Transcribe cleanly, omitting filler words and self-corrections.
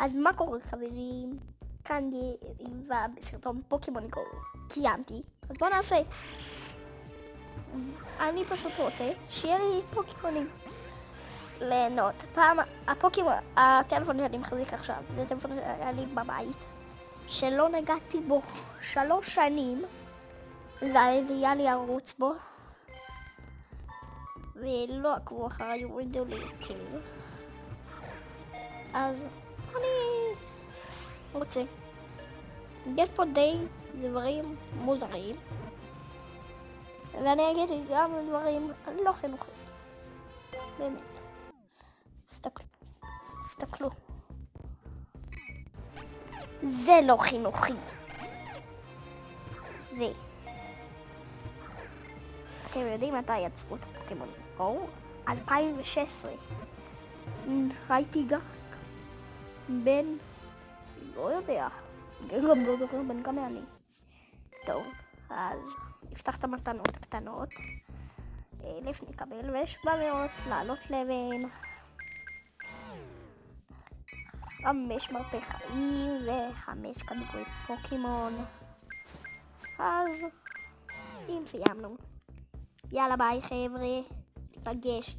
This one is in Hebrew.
אז מה קורה חברים? כאן בסרטון פוקימון גו קיימתי, אז בוא נעשה. אני פשוט רוצה שיהיה לי פוקימונים ליהנות. פעם הטלפון שאני מחזיק עכשיו זה טלפון שהיה לי בבית שלא נגעתי בו 3 שנים, והיה לי ערוץ בו ולא עקבו אחריי, הורידו לי כאילו. אז אני רוצה, יש פה די דברים מוזרים ואני אגיד גם דברים לא חינוכיים, באמת. תסתכלו, זה לא חינוכי, זה. אתם יודעים מתי יצרו את פוקימון גו? 2016. הייתי רק בן, לא יודע, גם לא זוכר בן כמה אני. טוב, אז נפתח את המתנות הקטנות. 1,000 נקבל ו700 לעלות לבן. 5 מרפא חיים ו5 כדורי פוקימון. אז אם סיימנו, יאללה ביי חבר'ה, ניפגש